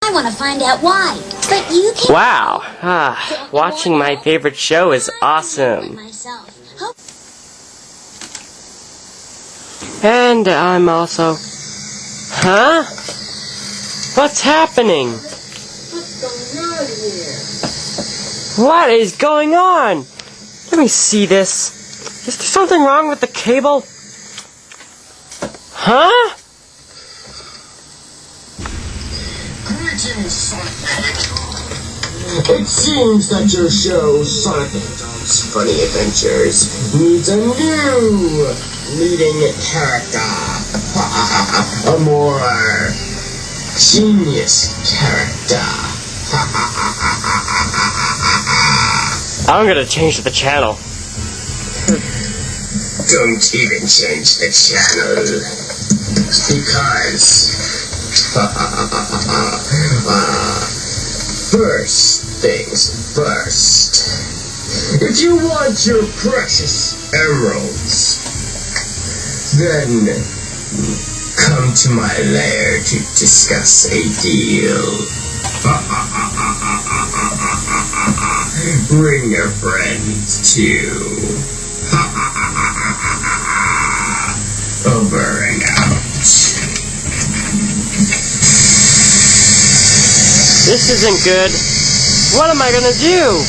I want to find out why, but you can't. Wow. Watching my favorite show is awesome. And I'm also... Huh? What's happening? What is going on? Let me see this. Is there something wrong with the cable? Huh? Greetings, Sonic the Hedgehog. It seems that your show, Sonic the Hedgehog's Funny Adventures, needs a new leading character. A more genius character. I'm gonna change the channel. Don't even change the channel. Because... first things first. If you want your precious emeralds, then come to my lair to discuss a deal. Bring your friends too. Over and out. This isn't good. What am I gonna do?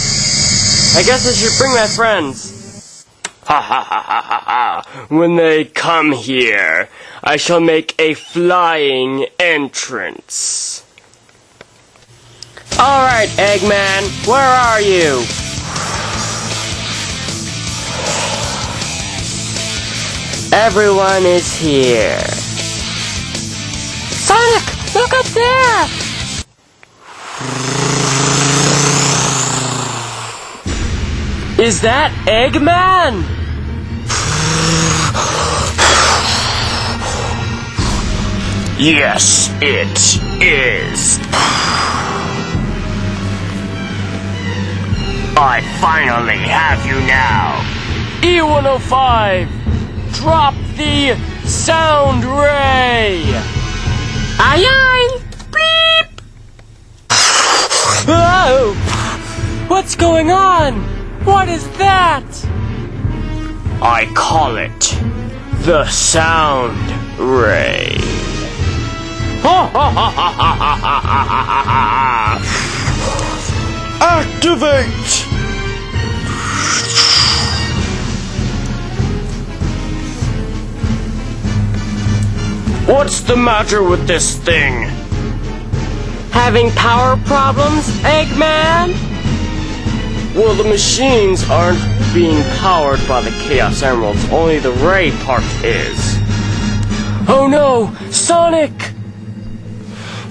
I guess I should bring my friends. Ha ha ha ha ha ha. When they come here, I shall make a flying entrance. Alright, Eggman, where are you? Everyone is here. Sonic, look up there! Is that Eggman? Yes, it is. I finally have you now. E105, drop the sound ray. Aye aye. Beep. Oh, what's going on? What is that? I call it the sound ray. Activate! What's the matter with this thing? Having power problems, Eggman? Well, the machines aren't being powered by the Chaos Emeralds, only the Ray part is. Oh no! Sonic!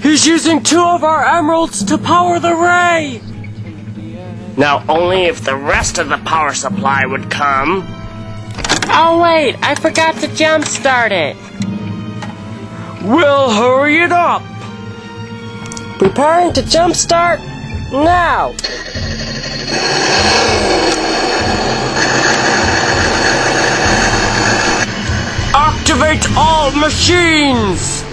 He's using 2 of our emeralds to power the Ray! Now only if the rest of the power supply would come. Oh wait, I forgot to jumpstart it. Well, hurry it up! Preparing to jumpstart now! Activate all machines!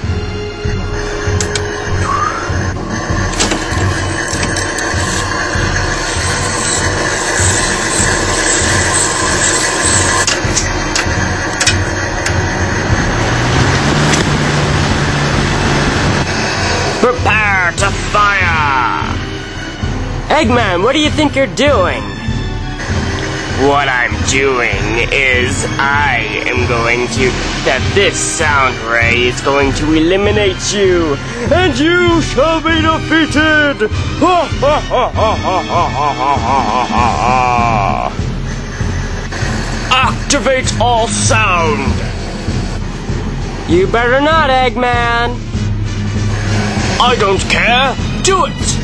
Prepare to fire! Eggman, what do you think you're doing? What I'm doing is I am going to... this sound ray is going to eliminate you, and you shall be defeated! Ha ha ha ha ha ha ha ha ha! Activate all sound! You better not, Eggman! I don't care! Do it!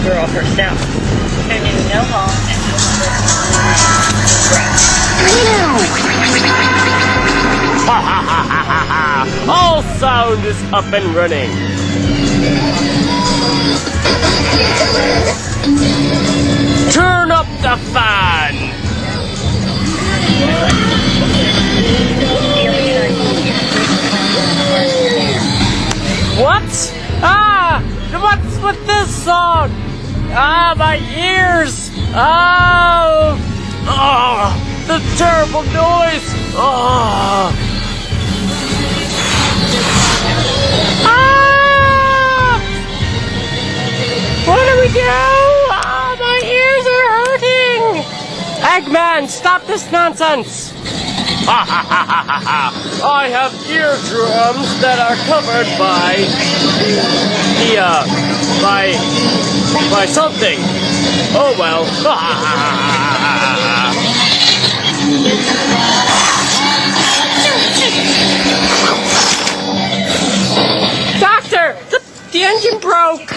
You're all first out. No new, no long, and no Ha ha ha ha ha ha! All sound is up and running! Turn up the fan! What? Ah! What's with this song? Ah, my ears! Oh! Oh! The terrible noise! Oh! Ah! What do we do? Oh, my ears are hurting! Eggman, stop this nonsense! I have eardrums that are covered by by something. Oh well. Doctor, the engine broke.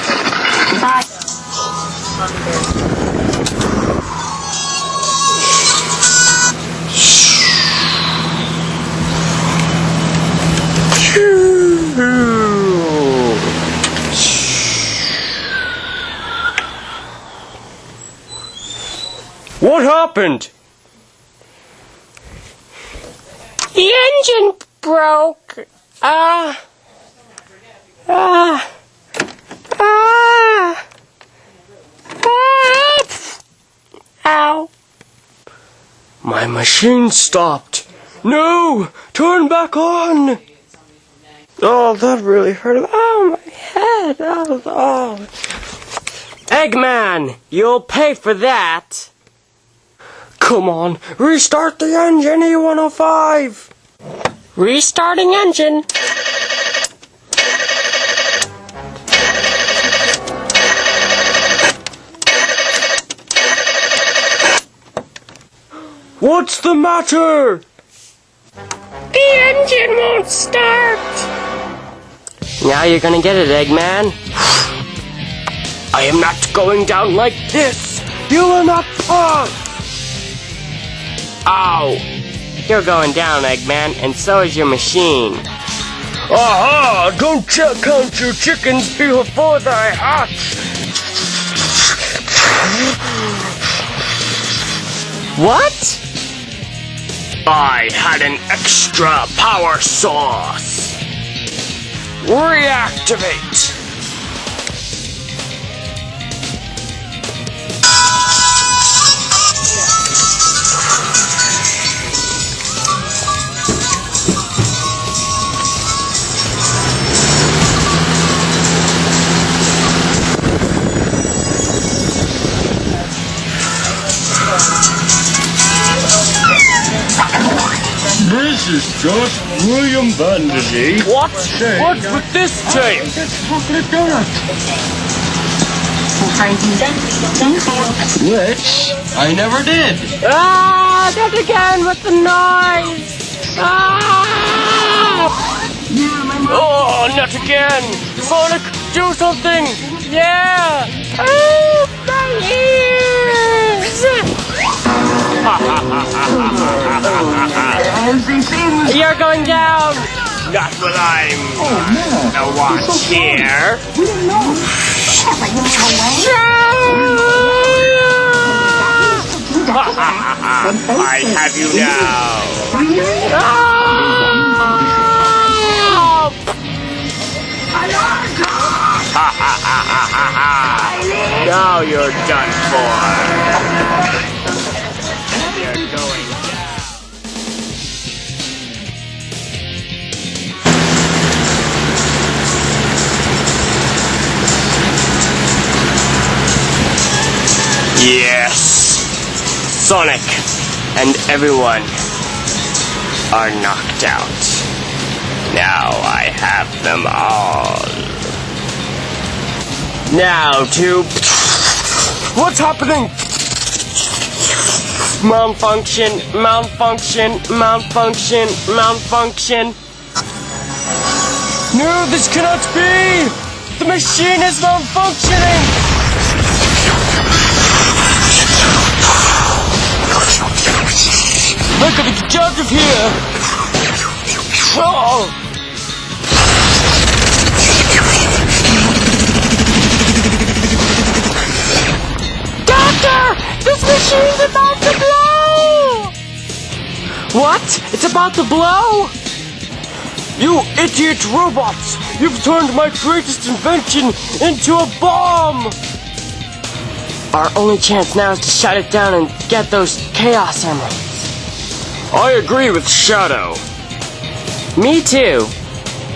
What happened? The engine broke. Ow. My machine stopped. No! Turn back on! Oh, that really hurt. Oh, my head. Oh. Eggman, you'll pay for that. Come on, restart the engine, E105! Restarting engine. What's the matter? The engine won't start. Now you're gonna get it, Eggman. I am not going down like this. You will not pass. Ow! You're going down, Eggman, and so is your machine. Aha! Don't count your chickens before they hatch! What? I had an extra power source. Reactivate! This is just William Bandagy. What? What's with this tape? Chocolate donut. Which I never did. Ah! Not again with the noise! Ah! Oh, not again! Sonic, do something! Yeah! Oh, my ears! You're going down! Not when I'm the watch here. I have you now. Now you're done for. You're going down. Yes! Sonic and everyone are knocked out. Now I have them all. Now to... What's happening? Malfunction, malfunction, malfunction, malfunction. No, this cannot be! The machine is malfunctioning! I gotta get out of here! Oh. Doctor! This machine's about to blow! What? It's about to blow? You idiot robots! You've turned my greatest invention into a bomb! Our only chance now is to shut it down and get those Chaos Emeralds. I agree with Shadow. Me too.